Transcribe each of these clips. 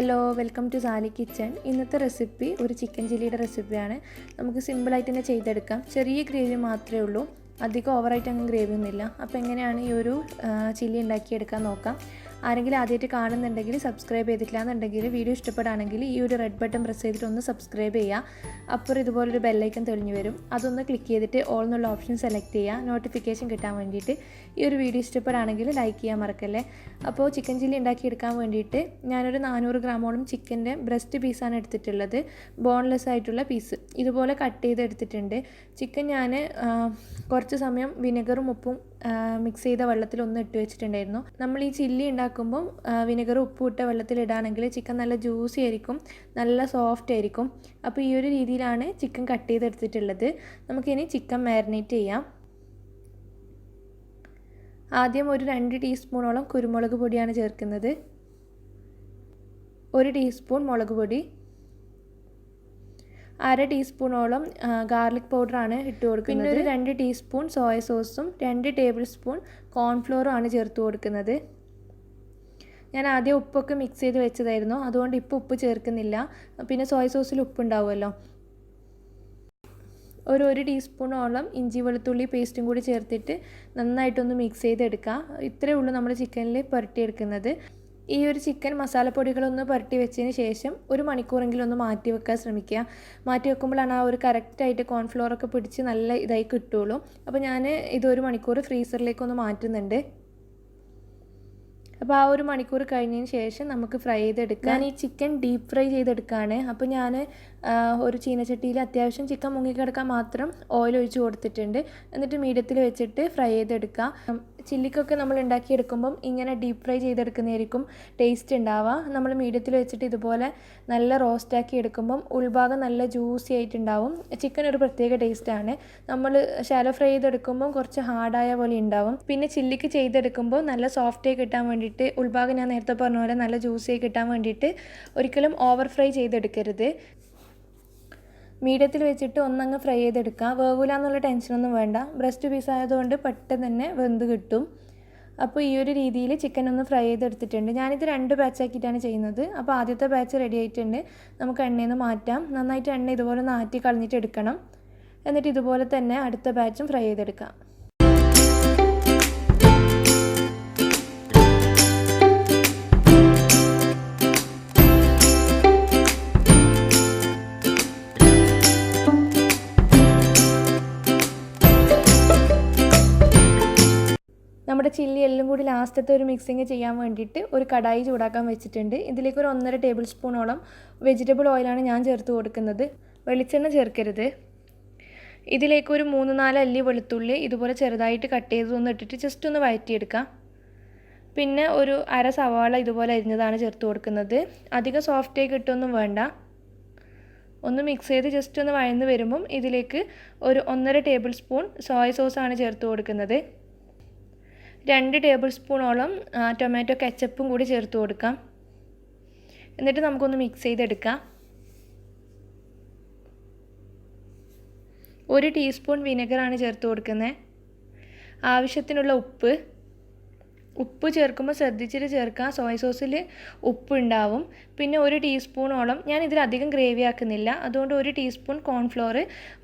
Hello, welcome to Sally kitchen. ഇന്നത്തെ recipe ഒരു chicken ചില്ലിയുടെ റെസിപ്പിയാണ്. നമുക്ക് സിമ്പിളായിട്ട് തന്നെ ചെയ്തെടുക്കാം. ചെറിയ ഗ്രേവി മാത്രമേ ഉള്ളൂ, അധികം ഓവറായിട്ട് അങ്ങ് ഗ്രേവി ഒന്നുമില്ല. അപ്പോൾ എങ്ങനെയാണ് ഈ ഒരു ചില്ലി ഉണ്ടാക്കിയെടുക്കാൻ നോക്കാം. ആരെങ്കിലും ആദ്യമായിട്ട് കാണുന്നുണ്ടെങ്കിൽ സബ്സ്ക്രൈബ് ചെയ്തിട്ടില്ല എന്നുണ്ടെങ്കിൽ വീഡിയോ ഇഷ്ടപ്പെടുകയാണെങ്കിൽ ഈ ഒരു റെഡ് ബട്ടൺ പ്രസ് ചെയ്തിട്ട് ഒന്ന് സബ്സ്ക്രൈബ് ചെയ്യുക. അപ്പോൾ ഇതുപോലൊരു ബെല്ലൈക്കൺ തെളിഞ്ഞു വരും, അതൊന്ന് ക്ലിക്ക് ചെയ്തിട്ട് ഓൾ എന്നുള്ള ഓപ്ഷൻ സെലക്ട് ചെയ്യുക, നോട്ടിഫിക്കേഷൻ കിട്ടാൻ വേണ്ടിയിട്ട്. ഈ ഒരു വീഡിയോ ഇഷ്ടപ്പെടുകയാണെങ്കിൽ ലൈക്ക് ചെയ്യാൻ മറക്കല്ലേ. അപ്പോൾ ചിക്കൻ ചില്ലി ഉണ്ടാക്കിയെടുക്കാൻ വേണ്ടിയിട്ട് ഞാനൊരു 400 ഗ്രാമോളം ചിക്കൻ്റെ ബ്രസ്റ്റ് പീസാണ് എടുത്തിട്ടുള്ളത്. ബോൺലെസ് ആയിട്ടുള്ള പീസ് ഇതുപോലെ കട്ട് ചെയ്ത് എടുത്തിട്ടുണ്ട്. ചിക്കൻ ഞാൻ കുറച്ച് സമയം വിനെഗറും ഉപ്പും മിക്സ് ചെയ്ത വെള്ളത്തിൽ ഒന്ന് ഇട്ട് വെച്ചിട്ടുണ്ടായിരുന്നു. നമ്മൾ ഈ ചില്ലി ഉണ്ടാക്കുമ്പം വിനെഗറും ഉപ്പും ഇട്ട വെള്ളത്തിൽ ഇടുകയാണെങ്കിൽ ചിക്കൻ നല്ല ജ്യൂസി ആയിരിക്കും, നല്ല സോഫ്റ്റ് ആയിരിക്കും. അപ്പോൾ ഈ ഒരു രീതിയിലാണ് ചിക്കൻ കട്ട് ചെയ്തെടുത്തിട്ടുള്ളത്. നമുക്കിനി ചിക്കൻ മാരിനേറ്റ് ചെയ്യാം. ആദ്യം ഒരു 2 ടീസ്പൂണോളം കുരുമുളക് പൊടിയാണ് ചേർക്കുന്നത്, 1 ടീസ്പൂൺ മുളക് പൊടി, 1/2 ടീസ്പൂണോളം ഗാർലിക് പൗഡറാണ് ഇട്ട് കൊടുക്കുന്നത്. പിന്നെ ഒരു 2 ടീസ്പൂൺ സോയ സോസും 2 ടേബിൾ സ്പൂൺ കോൺഫ്ലോറും ആണ് ചേർത്ത് കൊടുക്കുന്നത്. ഞാൻ ആദ്യം ഉപ്പൊക്കെ മിക്സ് ചെയ്ത് വെച്ചതായിരുന്നു, അതുകൊണ്ട് ഇപ്പോൾ ഉപ്പ് ചേർക്കുന്നില്ല. പിന്നെ സോയ സോസിൽ ഉപ്പുണ്ടാവുമല്ലോ. ഒരു 1 ടീസ്പൂണോളം ഇഞ്ചി വെളുത്തുള്ളി പേസ്റ്റും കൂടി ചേർത്തിട്ട് നന്നായിട്ടൊന്ന് മിക്സ് ചെയ്തെടുക്കുക. ഇത്രയേ ഉള്ളൂ നമ്മൾ ചിക്കനിൽ പുരട്ടിയെടുക്കുന്നത്. ഈ ഒരു ചിക്കൻ മസാലപ്പൊടികളൊന്ന് പുരട്ടി വെച്ചതിന് ശേഷം 1 മണിക്കൂറെങ്കിലും ഒന്ന് മാറ്റി വെക്കാൻ ശ്രമിക്കുക. മാറ്റി വെക്കുമ്പോഴാണ് ആ ഒരു കറക്റ്റായിട്ട് കോൺഫ്ലോറൊക്കെ പിടിച്ച് നല്ല ഇതായി കിട്ടുള്ളൂ. അപ്പോൾ ഞാൻ ഇത് 1 മണിക്കൂർ ഫ്രീസറിലേക്കൊന്ന് മാറ്റുന്നുണ്ട്. അപ്പോൾ ആ 1 മണിക്കൂർ കഴിഞ്ഞതിന് ശേഷം നമുക്ക് ഫ്രൈ ചെയ്തെടുക്കാം. ഞാൻ ഈ ചിക്കൻ ഡീപ്പ് ഫ്രൈ ചെയ്തെടുക്കുകയാണ്. അപ്പോൾ ഞാൻ ഒരു ചീനച്ചട്ടിയിൽ അത്യാവശ്യം ചിക്കൻ മുങ്ങിക്കിടക്കാൻ മാത്രം ഓയിൽ ഒഴിച്ച് കൊടുത്തിട്ടുണ്ട്. എന്നിട്ട് മീഡിയത്തിൽ വെച്ചിട്ട് ഫ്രൈ ചെയ്തെടുക്കാം. ചില്ലിക്കൊക്കെ നമ്മൾ ഉണ്ടാക്കിയെടുക്കുമ്പം ഇങ്ങനെ ഡീപ്പ് ഫ്രൈ ചെയ്തെടുക്കുന്നതായിരിക്കും ടേസ്റ്റ് ഉണ്ടാവുക. നമ്മൾ മീഡിയത്തിൽ വെച്ചിട്ട് ഇതുപോലെ നല്ല റോസ്റ്റാക്കി എടുക്കുമ്പം ഉൾഭാഗം നല്ല ജ്യൂസി ആയിട്ടുണ്ടാവും. ചിക്കൻ ഒരു പ്രത്യേക ടേസ്റ്റാണ്. നമ്മൾ ഷാലോ ഫ്രൈ ചെയ്തെടുക്കുമ്പം കുറച്ച് ഹാർഡായ പോലെ ഉണ്ടാവും. പിന്നെ ചില്ലിക്ക് ചെയ്തെടുക്കുമ്പോൾ നല്ല സോഫ്റ്റായി കിട്ടാൻ വേണ്ടിയിട്ട് ഉൾഭാഗം ഞാൻ നേരത്തെ പറഞ്ഞ പോലെ നല്ല ജ്യൂസിയായി കിട്ടാൻ വേണ്ടിയിട്ട് ഒരിക്കലും ഓവർ ഫ്രൈ ചെയ്തെടുക്കരുത്. മീഡിയത്തിൽ വെച്ചിട്ട് ഒന്നങ്ങ് ഫ്രൈ ചെയ്തെടുക്കുക. വേവില്ല എന്നുള്ള ടെൻഷനൊന്നും വേണ്ട, ബ്രസ്റ്റ് പീസ് ആയതുകൊണ്ട് പെട്ടെന്ന് തന്നെ വെന്ത് കിട്ടും. അപ്പോൾ ഈ ഒരു രീതിയിൽ ചിക്കൻ ഒന്ന് ഫ്രൈ ചെയ്തെടുത്തിട്ടുണ്ട്. ഞാനിത് 2 ബാച്ചാക്കിയിട്ടാണ് ചെയ്യുന്നത്. അപ്പോൾ ആദ്യത്തെ ബാച്ച് റെഡി ആയിട്ടുണ്ട്, നമുക്ക് എണ്ണയിൽ നിന്ന് മാറ്റാം. നന്നായിട്ട് എണ്ണ ഇതുപോലെ നാറ്റി കളഞ്ഞിട്ട് എടുക്കണം. എന്നിട്ട് ഇതുപോലെ തന്നെ അടുത്ത ബാച്ചും ഫ്രൈ ചെയ്തെടുക്കാം. നമ്മുടെ ചില്ലി എല്ലാം കൂടി ലാസ്റ്റത്തെ ഒരു മിക്സിങ് ചെയ്യാൻ വേണ്ടിയിട്ട് ഒരു കടായി ചൂടാക്കാൻ വെച്ചിട്ടുണ്ട്. ഇതിലേക്ക് ഒരു 1.5 ടേബിൾ സ്പൂണോളം വെജിറ്റബിൾ ഓയിലാണ് ഞാൻ ചേർത്ത് കൊടുക്കുന്നത്. വെളിച്ചെണ്ണ ചേർക്കരുത്. ഇതിലേക്ക് ഒരു 3-4 അല്ലി വെളുത്തുള്ളി ഇതുപോലെ ചെറുതായിട്ട് കട്ട് ചെയ്തൊന്ന് ഇട്ടിട്ട് ജസ്റ്റ് ഒന്ന് വഴറ്റിയെടുക്കാം. പിന്നെ ഒരു 1/2 സവാള ഇതുപോലെ അരിഞ്ഞതാണ് ചേർത്ത് കൊടുക്കുന്നത്. അധികം സോഫ്റ്റായി കിട്ടുമൊന്നും വേണ്ട. ഒന്ന് മിക്സ് ചെയ്ത് ജസ്റ്റ് ഒന്ന് വഴന്ന് വരുമ്പം ഇതിലേക്ക് ഒരു 1.5 ടേബിൾ സ്പൂൺ സോയ സോസാണ് ചേർത്ത് കൊടുക്കുന്നത്. 2 ടേബിൾ സ്പൂണോളം ടൊമാറ്റോ കെച്ചപ്പും കൂടി ചേർത്ത് കൊടുക്കാം. എന്നിട്ട് നമുക്കൊന്ന് മിക്സ് ചെയ്തെടുക്കാം. 1 ടീസ്പൂൺ വിനെഗറാണ് ചേർത്ത് കൊടുക്കുന്നത്. ആവശ്യത്തിനുള്ള ഉപ്പ് ചേർക്കുമ്പോൾ ശ്രദ്ധിച്ചിട്ട് ചേർക്കാം, സോയ സോസിൽ ഉപ്പ് ഉണ്ടാവും. പിന്നെ 1 ടീസ്പൂണോളം, ഞാൻ ഇതിലധികം ഗ്രേവി ആക്കുന്നില്ല, അതുകൊണ്ട് 1 ടീസ്പൂൺ കോൺഫ്ലോർ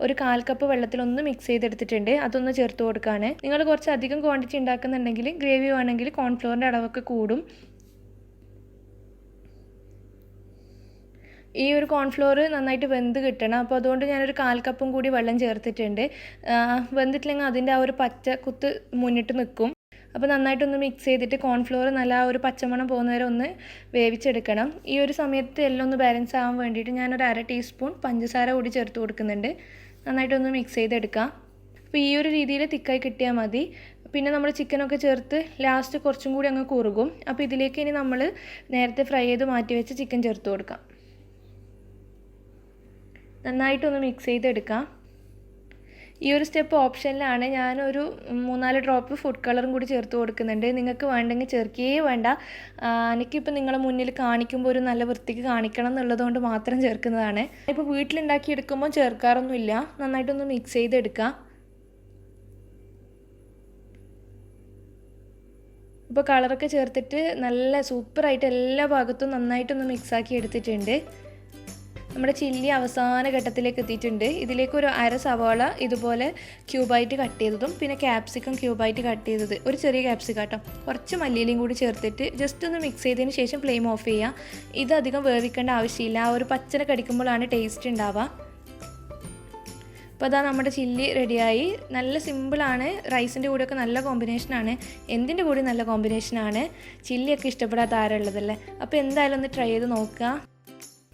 ഒരു 1/4 കപ്പ് വെള്ളത്തിലൊന്ന് മിക്സ് ചെയ്തെടുത്തിട്ടുണ്ട്, അതൊന്ന് ചേർത്ത് കൊടുക്കുകയാണ്. നിങ്ങൾ കുറച്ച് അധികം ക്വാണ്ടിറ്റി ഉണ്ടാക്കുന്നുണ്ടെങ്കിൽ ഗ്രേവി വേണമെങ്കിൽ കോൺഫ്ലോറിൻ്റെ അളവൊക്കെ കൂടും. ഈ ഒരു കോൺഫ്ലോർ നന്നായിട്ട് വെന്ത് കിട്ടണം. അപ്പോൾ അതുകൊണ്ട് ഞാനൊരു 1/4 കപ്പും കൂടി വെള്ളം ചേർത്തിട്ടുണ്ട്. വെന്തിട്ടില്ലെങ്കിൽ അതിൻ്റെ ആ ഒരു പച്ച കുത്ത് മുന്നിട്ട് നിൽക്കും. അപ്പോൾ നന്നായിട്ടൊന്ന് മിക്സ് ചെയ്തിട്ട് കോൺഫ്ലോർ നല്ല ആ ഒരു പച്ചമണം പോകുന്ന വരെ ഒന്ന് വേവിച്ചെടുക്കണം. ഈ ഒരു സമയത്ത് എല്ലാം ഒന്ന് ബാലൻസ് ആവാൻ വേണ്ടിയിട്ട് ഞാനൊരു 1/2 ടീസ്പൂൺ പഞ്ചസാര കൂടി ചേർത്ത് കൊടുക്കുന്നുണ്ട്. നന്നായിട്ടൊന്ന് മിക്സ് ചെയ്തെടുക്കാം. അപ്പോൾ ഈ ഒരു രീതിയിൽ തിക്കായി കിട്ടിയാൽ മതി. പിന്നെ നമ്മൾ ചിക്കനൊക്കെ ചേർത്ത് ലാസ്റ്റ് കുറച്ചും കൂടി അങ്ങ് കുറുകും. അപ്പോൾ ഇതിലേക്ക് ഇനി നമ്മൾ നേരത്തെ ഫ്രൈ ചെയ്ത് മാറ്റി വെച്ച് ചിക്കൻ ചേർത്ത് കൊടുക്കാം. നന്നായിട്ടൊന്ന് മിക്സ് ചെയ്തെടുക്കാം. ഈ ഒരു സ്റ്റെപ്പ് ഓപ്ഷനിലാണ്. ഞാനൊരു 3-4 ഡ്രോപ്പ് ഫുഡ് കളറും കൂടി ചേർത്ത് കൊടുക്കുന്നുണ്ട്. നിങ്ങൾക്ക് വേണ്ടെങ്കിൽ ചേർക്കുകയേ വേണ്ട. എനിക്കിപ്പോൾ നിങ്ങളെ മുന്നിൽ കാണിക്കുമ്പോൾ ഒരു നല്ല വൃത്തിക്ക് കാണിക്കണം എന്നുള്ളതുകൊണ്ട് മാത്രം ചേർക്കുന്നതാണ്. ഇപ്പോൾ വീട്ടിലുണ്ടാക്കിയെടുക്കുമ്പോൾ ചേർക്കാറൊന്നുമില്ല. നന്നായിട്ടൊന്ന് മിക്സ് ചെയ്തെടുക്കാം. ഇപ്പോൾ കളറൊക്കെ ചേർത്തിട്ട് നല്ല സൂപ്പറായിട്ട് എല്ലാ ഭാഗത്തും നന്നായിട്ടൊന്ന് മിക്സാക്കി എടുത്തിട്ടുണ്ട്. നമ്മുടെ ചില്ലി അവസാന ഘട്ടത്തിലേക്ക് എത്തിയിട്ടുണ്ട്. ഇതിലേക്ക് ഒരു അര സവാള ഇതുപോലെ ക്യൂബായിട്ട് കട്ട് ചെയ്തതും പിന്നെ ക്യാപ്സിക്കം ക്യൂബായിട്ട് കട്ട് ചെയ്തത്, ഒരു ചെറിയ ക്യാപ്സിക്കം കേട്ടോ, കുറച്ച് മല്ലിയിലയും കൂടി ചേർത്തിട്ട് ജസ്റ്റ് ഒന്ന് മിക്സ് ചെയ്തതിന് ശേഷം ഫ്ലെയിം ഓഫ് ചെയ്യുക. ഇത് അധികം വേവിക്കേണ്ട ആവശ്യമില്ല, ആ ഒരു പച്ചന കടിക്കുമ്പോഴാണ് ടേസ്റ്റ് ഉണ്ടാവുക. അപ്പോൾ അതാ നമ്മുടെ ചില്ലി റെഡിയായി. നല്ല സിമ്പിളാണ്, റൈസിൻ്റെ കൂടെയൊക്കെ നല്ല കോമ്പിനേഷനാണ്, എന്തിൻ്റെ കൂടി നല്ല കോമ്പിനേഷനാണ്. ചില്ലിയൊക്കെ ഇഷ്ടപ്പെടാത്ത ആരുള്ളതല്ലേ. അപ്പോൾ എന്തായാലും ഒന്ന് ട്രൈ ചെയ്ത് നോക്കുക.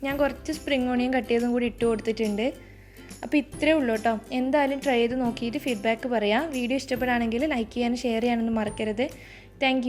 ഞാൻ കുറച്ച് സ്പ്രിംഗ് ഓണിയൻ കട്ട് ചെയ്തും കൂടി ഇട്ട് കൊടുത്തിട്ടുണ്ട്. അപ്പോൾ ഇത്രയേ ഉള്ളൂ കേട്ടോ. എന്തായാലും ട്രൈ ചെയ്ത് നോക്കിയിട്ട് ഫീഡ്ബാക്ക് പറയാം. വീഡിയോ ഇഷ്ടപ്പെടുകയാണെങ്കിൽ ലൈക്ക് ചെയ്യാനും ഷെയർ ചെയ്യാനൊന്നും മറക്കരുത്. താങ്ക്